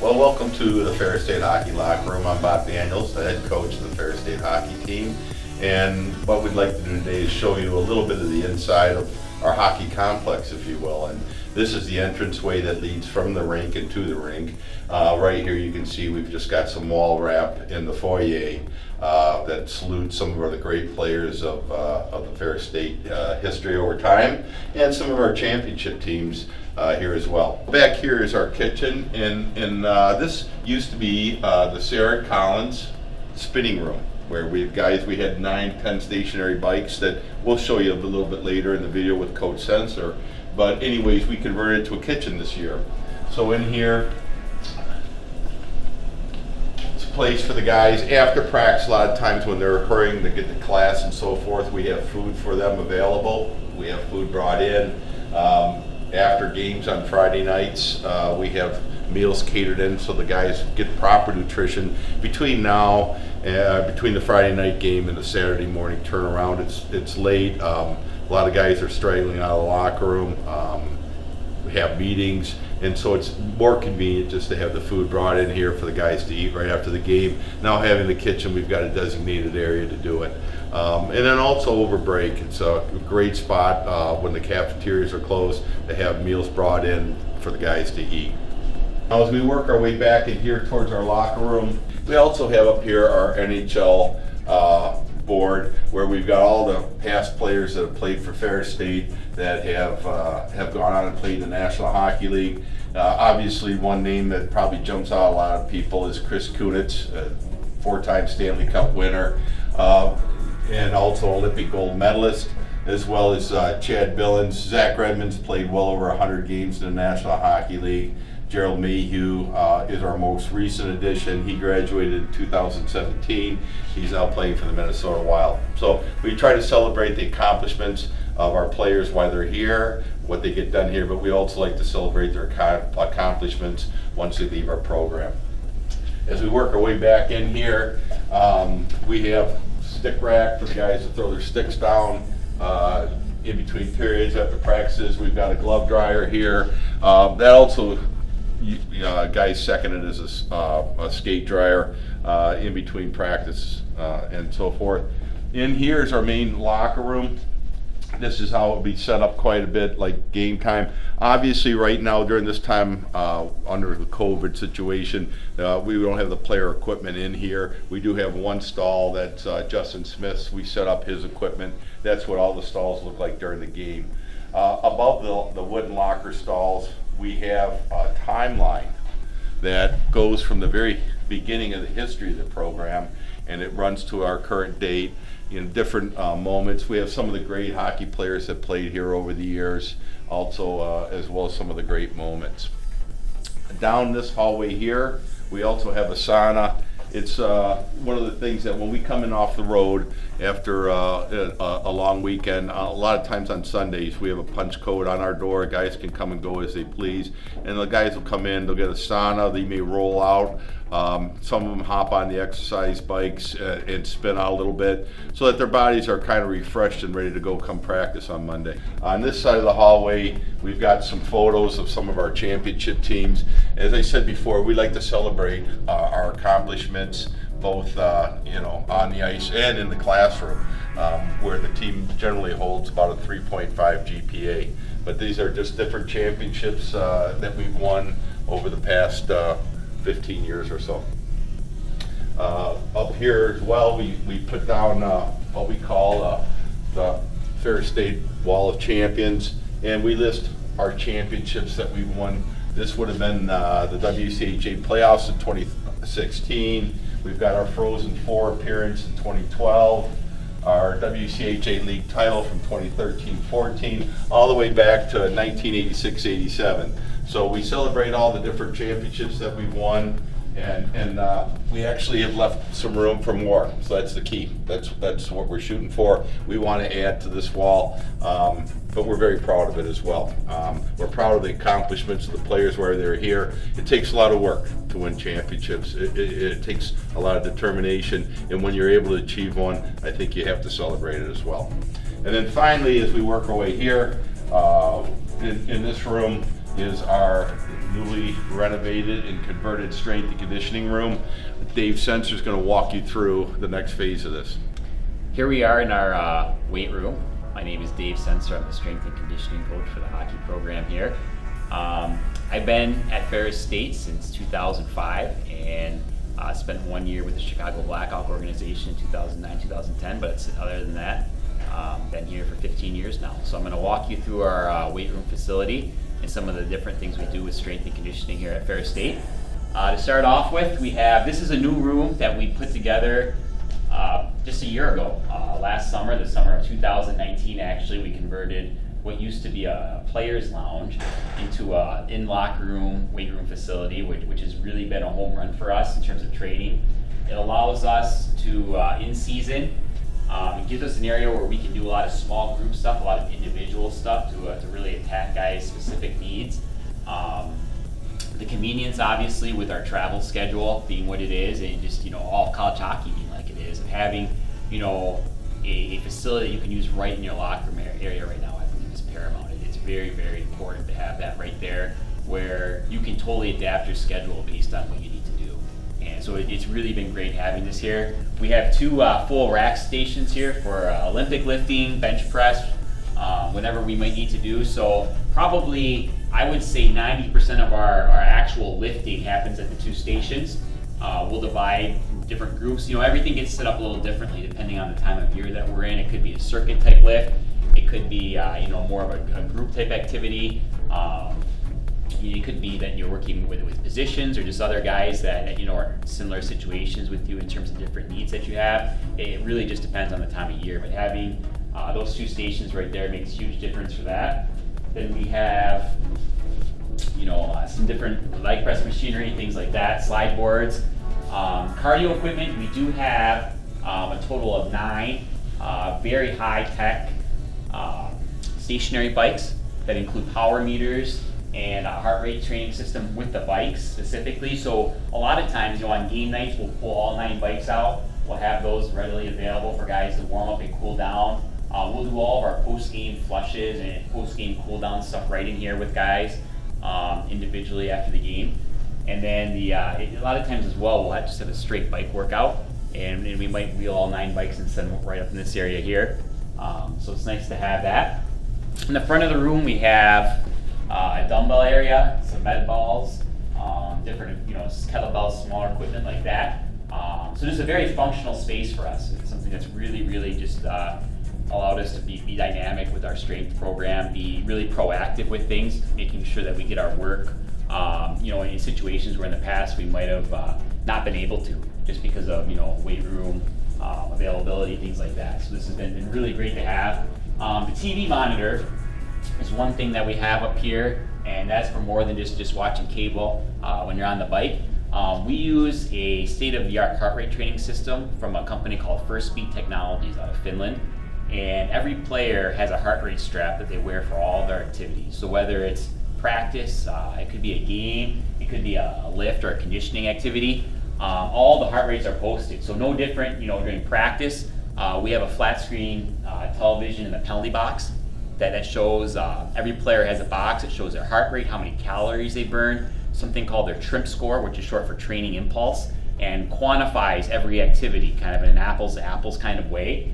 Well, welcome to the Ferris State Hockey Locker Room. I'm Bob Daniels, the head coach of the Ferris State Hockey team. And what we'd like to do today is show you a little bit of the inside of our hockey complex, if you will. And this is the entranceway that leads from the rink and to the rink. Right here you can see we've just got some wall wrap in the foyer that salutes some of the great players of the Ferris State history over time, and some of our championship teams here as well. Back here is our kitchen, and this used to be the Sarah Collins spinning room, where we had 9-10 stationary bikes that we'll show you a little bit later in the video with Coach Sensor. But anyways, we converted it to a kitchen this year. So in here, it's a place for the guys after practice. A lot of times when they're hurrying to get to class and so forth, we have food for them available. We have food brought in. After games on Friday nights, we have meals catered in so the guys get proper nutrition. Between the Friday night game and the Saturday morning turnaround, it's late. A lot of guys are straggling out of the locker room. We have meetings, and so it's more convenient just to have the food brought in here for the guys to eat right after the game. Now having the kitchen, we've got a designated area to do it. And then also over break, it's a great spot when the cafeterias are closed to have meals brought in for the guys to eat. Now as we work our way back in here towards our locker room, we also have up here our NHL board, where we've got all the past players that have played for Ferris State that have gone on and played in the National Hockey League. Obviously, one name that probably jumps out a lot of people is Chris Kunitz, a 4-time Stanley Cup winner, and also Olympic gold medalist, as well as Chad Billings. Zach Redmond's played well over 100 games in the National Hockey League. Gerald Mayhew is our most recent addition. He graduated in 2017. He's now playing for the Minnesota Wild. So we try to celebrate the accomplishments of our players while they're here, what they get done here, but we also like to celebrate their accomplishments once they leave our program. As we work our way back in here, we have stick rack for the guys to throw their sticks down in between periods after practices. We've got a glove dryer here. That also, guys seconded as a skate dryer in between practice and so forth. In here is our main locker room. This is how it will be set up quite a bit like game time. Obviously right now during this time under the COVID situation, we don't have the player equipment in here. We do have one stall that's Justin Smith's. We set up his equipment. That's what all the stalls look like during the game. Above the wooden locker stalls, we have a timeline that goes from the very beginning of the history of the program, and it runs to our current date in different moments. We have some of the great hockey players that played here over the years, also as well as some of the great moments. Down this hallway here, we also have a sauna. It's one of the things that when we come in off the road after a long weekend, a lot of times on Sundays, we have a punch code on our door. Guys can come and go as they please. And the guys will come in, they'll get a sauna, they may roll out. Some of them hop on the exercise bikes and spin out a little bit so that their bodies are kind of refreshed and ready to go come practice on Monday. On this side of the hallway, we've got some photos of some of our championship teams. As I said before, we like to celebrate our accomplishments both on the ice and in the classroom, where the team generally holds about a 3.5 GPA. But these are just different championships that we've won over the past 15 years or so. Up here as well, we put down what we call the Ferris State Wall of Champions, and we list our championships that we've won. This would have been the WCHA playoffs in 2016. We've got our Frozen Four appearance in 2012, our WCHA league title from 2013-14, all the way back to 1986-87. So we celebrate all the different championships that we've won, and we actually have left some room for more. So that's the key. That's what we're shooting for. We want to add to this wall, but we're very proud of it as well. We're proud of the accomplishments of the players while they're here. It takes a lot of work to win championships. It takes a lot of determination, and when you're able to achieve one, I think you have to celebrate it as well. And then finally, as we work our way here, in this room is our newly renovated and converted strength and conditioning room. Dave Sensor is going to walk you through the next phase of this. Here we are in our weight room. My name is Dave Sensor. I'm the strength and conditioning coach for the hockey program here. I've been at Ferris State since 2005 and spent 1 year with the Chicago Blackhawk organization in 2009-2010, but other than that, been here for 15 years now. So I'm going to walk you through our weight room facility and some of the different things we do with strength and conditioning here at Ferris State. To start off with, this is a new room that we put together just a year ago. Last summer, the summer of 2019 actually, we converted what used to be a player's lounge into a in-locker room, weight room facility, which has really been a home run for us in terms of training. It allows us to, in season, it gives us an area where we can do a lot of small group stuff, a lot of individual stuff to really attack guys' specific needs. The convenience, obviously, with our travel schedule being what it is, and just all college hockey being like it is, and having a facility that you can use right in your locker room area right now, I believe is paramount. It's very, very important to have that right there, where you can totally adapt your schedule based on what you need to do. And so it's really been great having this here. We have two full rack stations here for Olympic lifting, bench press, whenever we might need to do. So probably, I would say 90% of our actual lifting happens at the two stations. We'll divide different groups. Everything gets set up a little differently depending on the time of year that we're in. It could be a circuit type lift. It could be more of a group type activity. It could be that you're working with positions or just other guys that are in similar situations with you in terms of different needs that you have. It really just depends on the time of year. But having those two stations right there makes a huge difference for that. Then we have some different leg press machinery, things like that, slide boards. Cardio equipment, we do have a total of 9 very high-tech stationary bikes that include power meters and a heart rate training system with the bikes specifically. So a lot of times, on game nights, we'll pull all 9 bikes out. We'll have those readily available for guys to warm up and cool down. We'll do all of our post-game flushes and post-game cool-down stuff right in here with guys individually after the game. And then a lot of times as well, we'll just have a straight bike workout, and we might wheel all 9 bikes and send them right up in this area here. So it's nice to have that. In the front of the room, we have a dumbbell area, some med balls, different kettlebells, smaller equipment like that. So just a very functional space for us. It's something that's really, really just allowed us to be dynamic with our strength program, be really proactive with things, making sure that we get our work, in situations where in the past we might have not been able to, just because of, weight room availability, things like that. So this has been really great to have. The TV monitor is one thing that we have up here, and that's for more than just watching cable when you're on the bike. We use a state-of-the-art heart rate training system from a company called First Technologies out of Finland. And every player has a heart rate strap that they wear for all their activities. So whether it's practice, it could be a game, it could be a lift or a conditioning activity, all the heart rates are posted. So no different, during practice, we have a flat screen television in the penalty box that shows, every player has a box that shows their heart rate, how many calories they burn, something called their TRIMP score, which is short for training impulse, and quantifies every activity kind of in an apples to apples kind of way.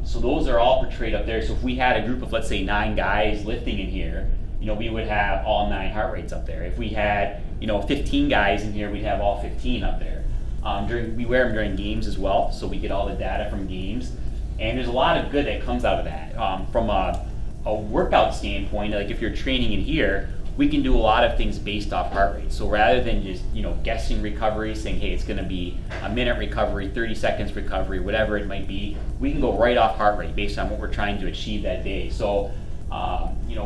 So those are all portrayed up there. So if we had a group of, let's say, 9 guys lifting in here, we would have all 9 heart rates up there. If we had, 15 guys in here, we'd have all 15 up there. We wear them during games as well, so we get all the data from games. And there's a lot of good that comes out of that. From a workout standpoint, like if you're training in here, we can do a lot of things based off heart rate. So rather than just, guessing recovery, saying, hey, it's gonna be a minute recovery, 30 seconds recovery, whatever it might be, we can go right off heart rate based on what we're trying to achieve that day. So,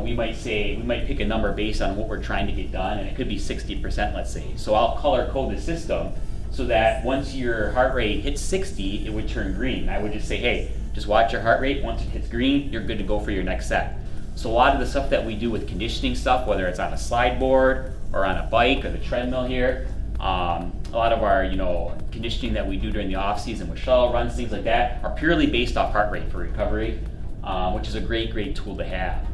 we might pick a number based on what we're trying to get done, and it could be 60%, let's say. So I'll color code the system so that once your heart rate hits 60, it would turn green. I would just say, hey, just watch your heart rate. Once it hits green, you're good to go for your next set. So a lot of the stuff that we do with conditioning stuff, whether it's on a slide board or on a bike or the treadmill here, a lot of our conditioning that we do during the off season with shuttle runs, things like that, are purely based off heart rate for recovery, which is a great tool to have.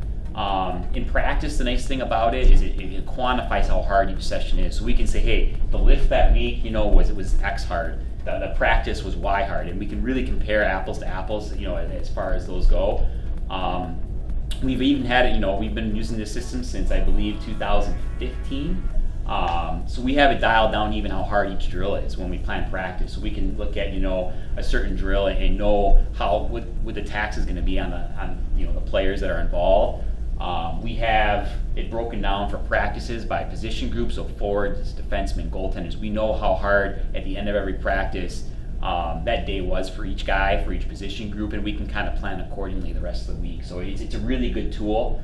In practice, the nice thing about it is it quantifies how hard each session is. So we can say, hey, the lift that week, was X hard. The practice was Y hard, and we can really compare apples to apples, as far as those go. We've even had it, we've been using this system since I believe 2015. So we have it dialed down even how hard each drill is when we plan practice. So we can look at a certain drill and know what the tax is going to be on the players that are involved. We have it broken down for practices by position groups, so forwards, defensemen, goaltenders. We know how hard at the end of every practice that day was for each guy, for each position group, and we can kind of plan accordingly the rest of the week. So it's a really good tool.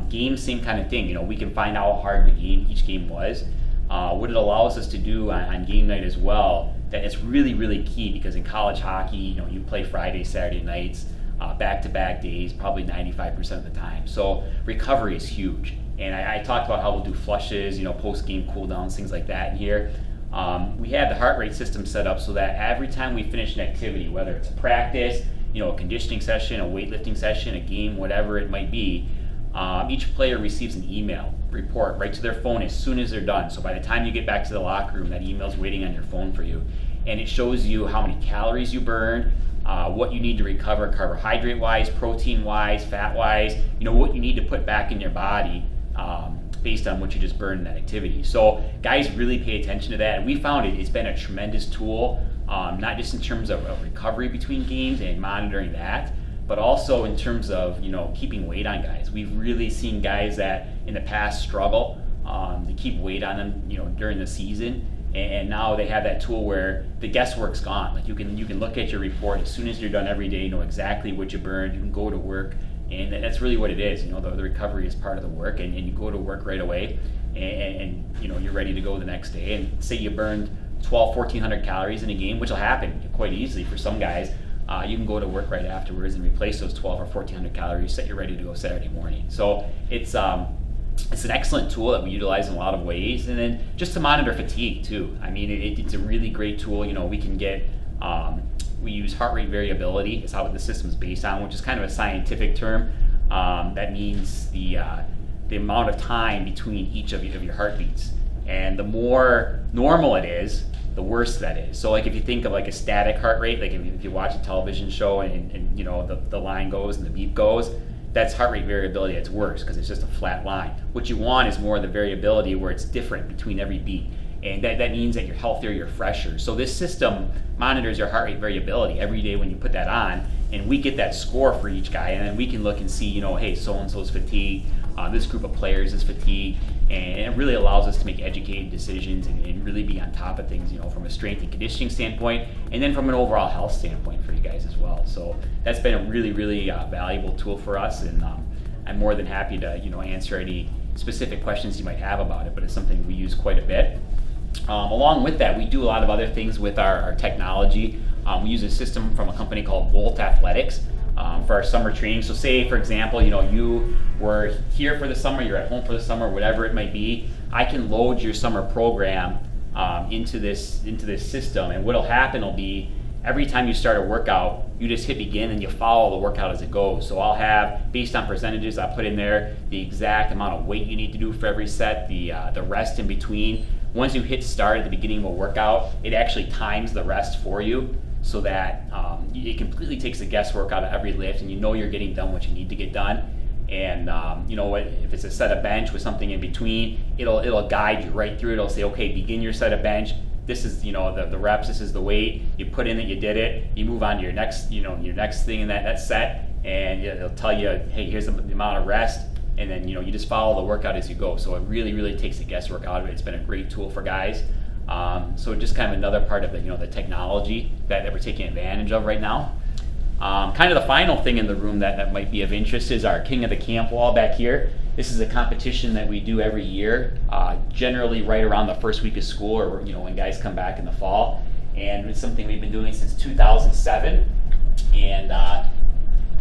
Games, same kind of thing. We can find out how hard each game was. What it allows us to do on game night as well, that it's really, really key, because in college hockey, you play Friday, Saturday nights, back-to-back days, probably 95% of the time. So recovery is huge. And I talked about how we'll do flushes, post-game cooldowns, things like that in here. We have the heart rate system set up so that every time we finish an activity, whether it's a practice, a conditioning session, a weightlifting session, a game, whatever it might be, each player receives an email report right to their phone as soon as they're done. So by the time you get back to the locker room, that email's waiting on your phone for you. And it shows you how many calories you burned, what you need to recover carbohydrate-wise, protein-wise, fat-wise, what you need to put back in your body based on what you just burned in that activity. So guys really pay attention to that, and we found it's been a tremendous tool, not just in terms of recovery between games and monitoring that, but also in terms of keeping weight on guys. We've really seen guys that in the past struggle to keep weight on them during the season, and now they have that tool where the guesswork's gone. Like you can look at your report as soon as you're done every day, know exactly what you burned. You can go to work, and that's really what it is. The recovery is part of the work, and you go to work right away, and you're ready to go the next day. And say you burned 1,400 calories in a game, which will happen quite easily for some guys. You can go to work right afterwards and replace those 1,200 or 1,400 calories so that you're ready to go Saturday morning. So it's an excellent tool that we utilize in a lot of ways. And then just to monitor fatigue too. I mean, it's a really great tool. We can get, we use heart rate variability is how the system's based on, which is kind of a scientific term. That means the amount of time between each of your heartbeats. And the more normal it is, the worse that is. So like if you think of like a static heart rate, like if you watch a television show and the line goes and the beep goes, that's heart rate variability. It's worse because it's just a flat line. What you want is more of the variability where it's different between every beat. And that means that you're healthier, you're fresher. So this system monitors your heart rate variability every day when you put that on, and we get that score for each guy, and then we can look and see, hey, so-and-so's fatigued, this group of players is fatigued, and it really allows us to make educated decisions and really be on top of things, from a strength and conditioning standpoint, and then from an overall health standpoint for you guys as well. So that's been a really, really valuable tool for us, and I'm more than happy to, answer any specific questions you might have about it, but it's something we use quite a bit. Along with that, we do a lot of other things with our technology. We use a system from a company called Volt Athletics for our summer training. So say, for example, you were here for the summer, you're at home for the summer, whatever it might be, I can load your summer program into this system, and what'll happen will be every time you start a workout, you just hit begin and you follow the workout as it goes. So I'll have, based on percentages, I put in there the exact amount of weight you need to do for every set, the rest in between. Once you hit start at the beginning of a workout, it actually times the rest for you so that it completely takes the guesswork out of every lift, and you're getting done what you need to get done. And if it's a set of bench with something in between, it'll guide you right through it. It'll say, okay, begin your set of bench. This is the reps. This is the weight. You put in that you did it. You move on to your next thing in that set, and it'll tell you, hey, here's the amount of rest. And then you just follow the workout as you go. So it really, really takes the guesswork out of it. It's been a great tool for guys. So just kind of another part of the technology that we're taking advantage of right now. Kind of the final thing in the room that might be of interest is our King of the Camp wall back here. This is a competition that we do every year, generally right around the first week of school, or when guys come back in the fall. And it's something we've been doing since 2007. And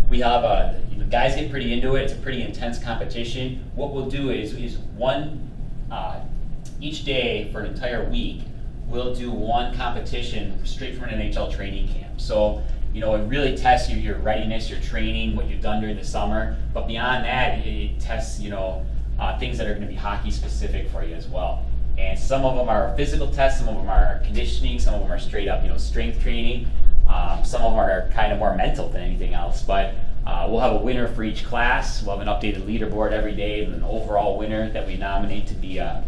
we have guys get pretty into it. It's a pretty intense competition. What we'll do is each day for an entire week, we'll do one competition straight from an NHL training camp. So it really tests your readiness, your training, what you've done during the summer. But beyond that, it tests, things that are going to be hockey specific for you as well. And some of them are physical tests, some of them are conditioning, some of them are straight up, strength training. Some of them are kind of more mental than anything else. But we'll have a winner for each class. We'll have an updated leaderboard every day, and an overall winner that we nominate to be a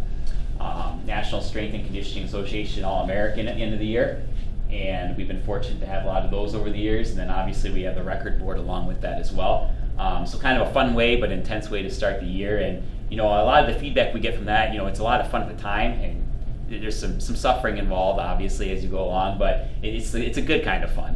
National Strength and Conditioning Association All-American at the end of the year. And we've been fortunate to have a lot of those over the years. And then obviously we have the record board along with that as well. So kind of a fun way, but intense way to start the year. And a lot of the feedback we get from that, it's a lot of fun at the time, and there's some suffering involved, obviously, as you go along, but it's a good kind of fun.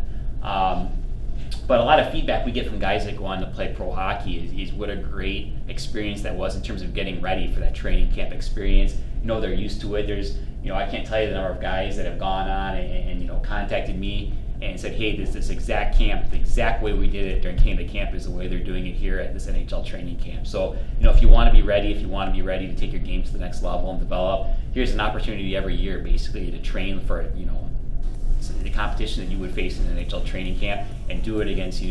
But a lot of feedback we get from guys that go on to play pro hockey is what a great experience that was in terms of getting ready for that training camp experience. They're used to it. There's, I can't tell you the number of guys that have gone on and contacted me and said, hey, this exact camp, the exact way we did it during Came to Camp is the way they're doing it here at this NHL training camp. So, if you want to be ready, to take your game to the next level and develop, here's an opportunity every year basically to train for, the competition that you would face in an NHL training camp and do it against,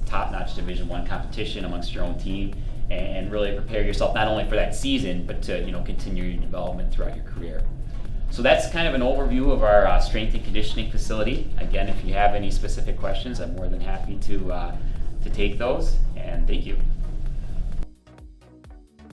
top-notch Division I competition amongst your own team and really prepare yourself not only for that season, but to, continue your development throughout your career. So that's kind of an overview of our strength and conditioning facility. Again, if you have any specific questions, I'm more than happy to take those, and thank you.